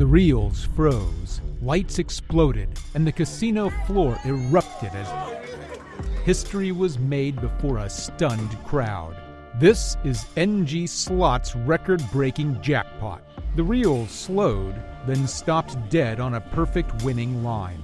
The reels froze, lights exploded, and the casino floor erupted as history was made before a stunned crowd. This is NG Slots' record-breaking jackpot. The reels slowed, then stopped dead on a perfect winning line.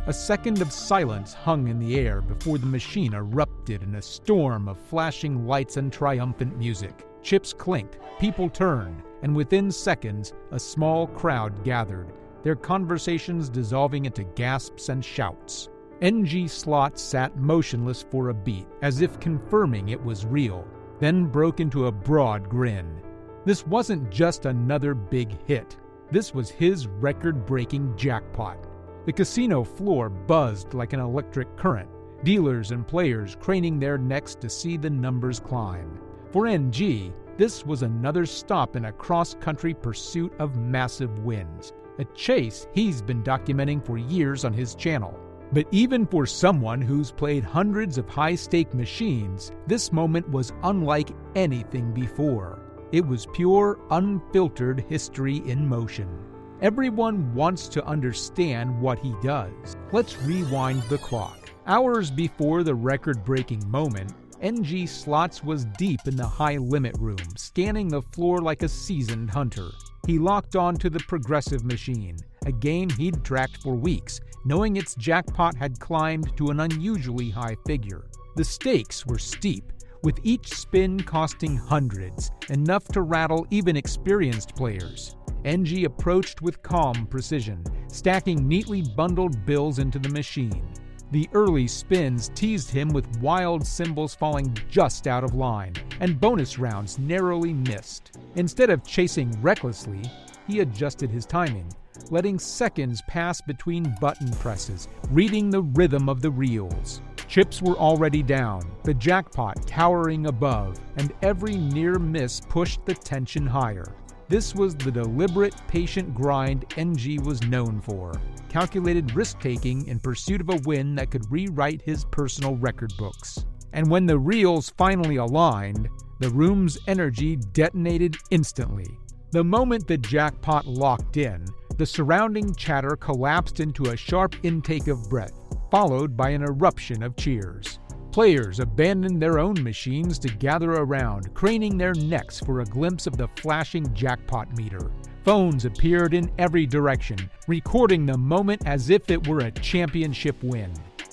A second of silence hung in the air before the machine erupted in a storm of flashing lights and triumphant music. Chips clinked, people turned, and within seconds, a small crowd gathered, their conversations dissolving into gasps and shouts. NG Slots sat motionless for a beat, as if confirming it was real, then broke into a broad grin. This wasn't just another big hit. This was his record-breaking jackpot. The casino floor buzzed like an electric current, dealers and players craning their necks to see the numbers climb. For NG, this was another stop in a cross-country pursuit of massive wins, a chase he's been documenting for years on his channel. But even for someone who's played hundreds of high-stake machines, this moment was unlike anything before. It was pure, unfiltered history in motion. Everyone wants to understand what he does. Let's rewind the clock. Hours before the record-breaking moment, NG Slots was deep in the high-limit room, scanning the floor like a seasoned hunter. He locked on to the progressive machine, a game he'd tracked for weeks, knowing its jackpot had climbed to an unusually high figure. The stakes were steep, with each spin costing hundreds, enough to rattle even experienced players. NG approached with calm precision, stacking neatly bundled bills into the machine. The early spins teased him with wild symbols falling just out of line, and bonus rounds narrowly missed. Instead of chasing recklessly, he adjusted his timing, letting seconds pass between button presses, reading the rhythm of the reels. Chips were already down, the jackpot towering above, and every near miss pushed the tension higher. This was the deliberate, patient grind NG was known for. Calculated risk-taking in pursuit of a win that could rewrite his personal record books. And when the reels finally aligned, the room's energy detonated instantly. The moment the jackpot locked in, the surrounding chatter collapsed into a sharp intake of breath, followed by an eruption of cheers. Players abandoned their own machines to gather around, craning their necks for a glimpse of the flashing jackpot meter. Phones appeared in every direction, recording the moment as if it were a championship win.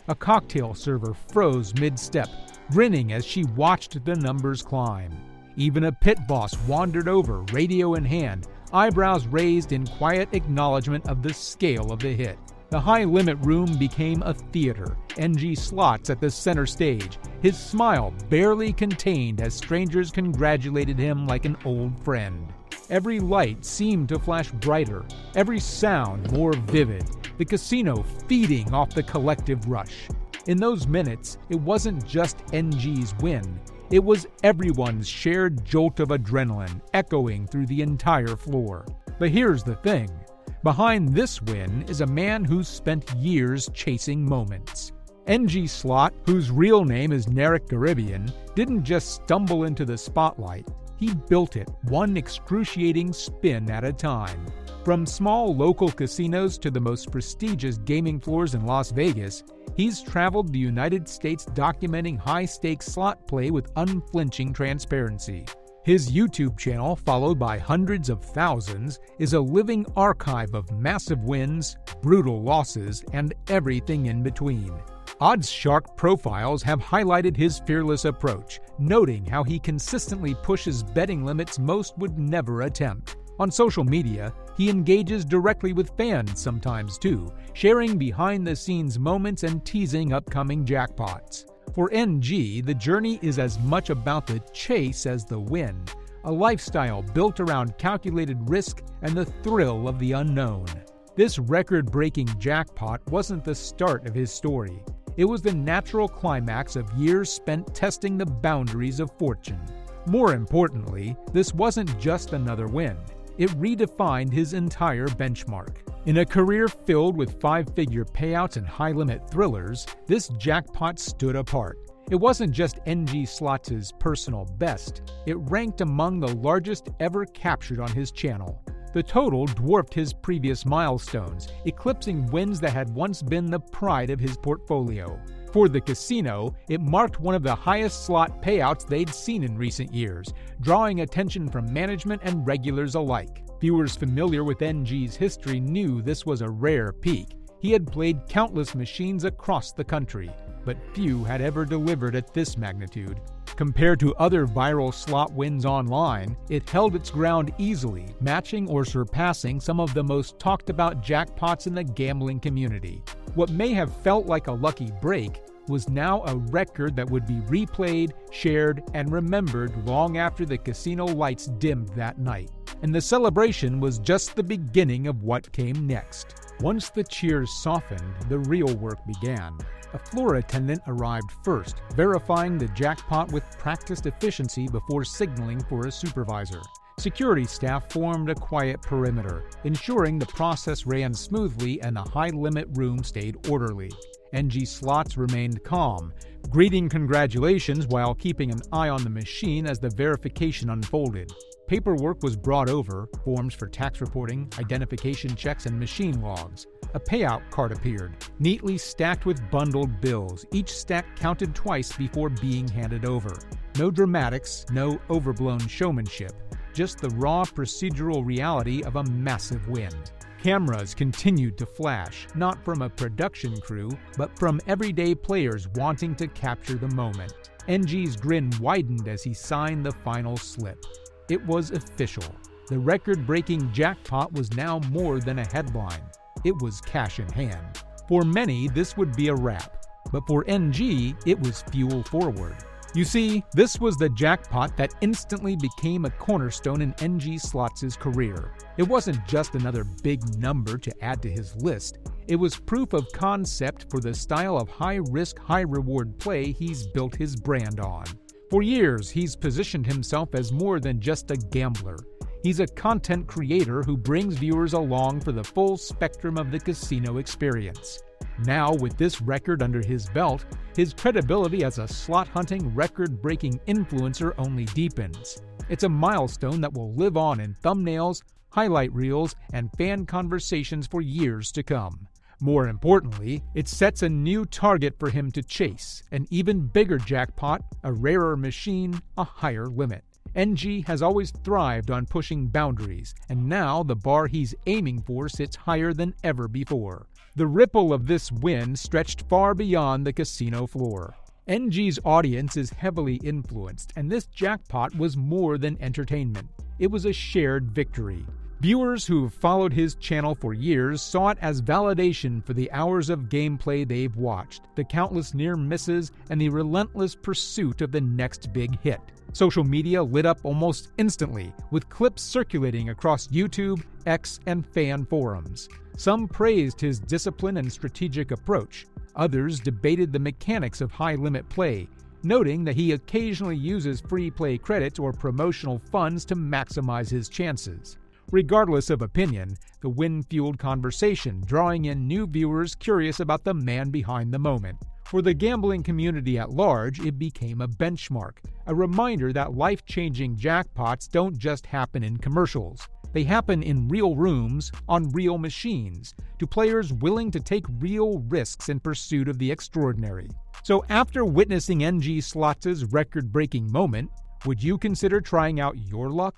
A cocktail server froze mid-step, grinning as she watched the numbers climb. Even a pit boss wandered over, radio in hand, eyebrows raised in quiet acknowledgement of the scale of the hit. The high-limit room became a theater, NG Slots at the center stage, his smile barely contained as strangers congratulated him like an old friend. Every light seemed to flash brighter, every sound more vivid, the casino feeding off the collective rush. In those minutes, it wasn't just NG's win, it was everyone's shared jolt of adrenaline echoing through the entire floor. But here's the thing. Behind this win is a man who's spent years chasing moments. NG Slot, whose real name is Narek Gharibyan, didn't just stumble into the spotlight. He built it, one excruciating spin at a time. From small local casinos to the most prestigious gaming floors in Las Vegas, he's traveled the United States documenting high-stakes slot play with unflinching transparency. His YouTube channel, followed by hundreds of thousands, is a living archive of massive wins, brutal losses, and everything in between. OddsShark profiles have highlighted his fearless approach, noting how he consistently pushes betting limits most would never attempt. On social media, he engages directly with fans sometimes too, sharing behind-the-scenes moments and teasing upcoming jackpots. For NG, the journey is as much about the chase as the win, a lifestyle built around calculated risk and the thrill of the unknown. This record-breaking jackpot wasn't the start of his story. It was the natural climax of years spent testing the boundaries of fortune. More importantly, this wasn't just another win. It redefined his entire benchmark. In a career filled with five-figure payouts and high-limit thrillers, this jackpot stood apart. It wasn't just NG Slots' personal best, it ranked among the largest ever captured on his channel. The total dwarfed his previous milestones, eclipsing wins that had once been the pride of his portfolio. For the casino, it marked one of the highest slot payouts they'd seen in recent years, drawing attention from management and regulars alike. Viewers familiar with NG's history knew this was a rare peak. He had played countless machines across the country, but few had ever delivered at this magnitude. Compared to other viral slot wins online, it held its ground easily, matching or surpassing some of the most talked about jackpots in the gambling community. What may have felt like a lucky break was now a record that would be replayed, shared, and remembered long after the casino lights dimmed that night. And the celebration was just the beginning of what came next. Once the cheers softened, the real work began. A floor attendant arrived first, verifying the jackpot with practiced efficiency before signaling for a supervisor. Security staff formed a quiet perimeter, ensuring the process ran smoothly and the high-limit room stayed orderly. NG Slots remained calm, greeting congratulations while keeping an eye on the machine as the verification unfolded. Paperwork was brought over, forms for tax reporting, identification checks, and machine logs. A payout card appeared, neatly stacked with bundled bills, each stack counted twice before being handed over. No dramatics, no overblown showmanship, just the raw procedural reality of a massive win. Cameras continued to flash, not from a production crew, but from everyday players wanting to capture the moment. NG's grin widened as he signed the final slip. It was official. The record-breaking jackpot was now more than a headline. It was cash in hand. For many, this would be a wrap, but for NG, it was fuel forward. You see, this was the jackpot that instantly became a cornerstone in NG Slots' career. It wasn't just another big number to add to his list. It was proof of concept for the style of high-risk, high-reward play he's built his brand on. For years, he's positioned himself as more than just a gambler. He's a content creator who brings viewers along for the full spectrum of the casino experience. Now, with this record under his belt, his credibility as a slot-hunting, record-breaking influencer only deepens. It's a milestone that will live on in thumbnails, highlight reels, and fan conversations for years to come. More importantly, it sets a new target for him to chase, an even bigger jackpot, a rarer machine, a higher limit. NG has always thrived on pushing boundaries, and now the bar he's aiming for sits higher than ever before. The ripple of this win stretched far beyond the casino floor. NG's audience is heavily influenced, and this jackpot was more than entertainment. It was a shared victory. Viewers who've followed his channel for years saw it as validation for the hours of gameplay they've watched, the countless near misses, and the relentless pursuit of the next big hit. Social media lit up almost instantly, with clips circulating across YouTube, X, and fan forums. Some praised his discipline and strategic approach. Others debated the mechanics of high-limit play, noting that he occasionally uses free play credits or promotional funds to maximize his chances. Regardless of opinion, the win fueled conversation, drawing in new viewers curious about the man behind the moment. For the gambling community at large, it became a benchmark, a reminder that life-changing jackpots don't just happen in commercials. They happen in real rooms, on real machines, to players willing to take real risks in pursuit of the extraordinary. So after witnessing NG Slots' record-breaking moment, would you consider trying out your luck?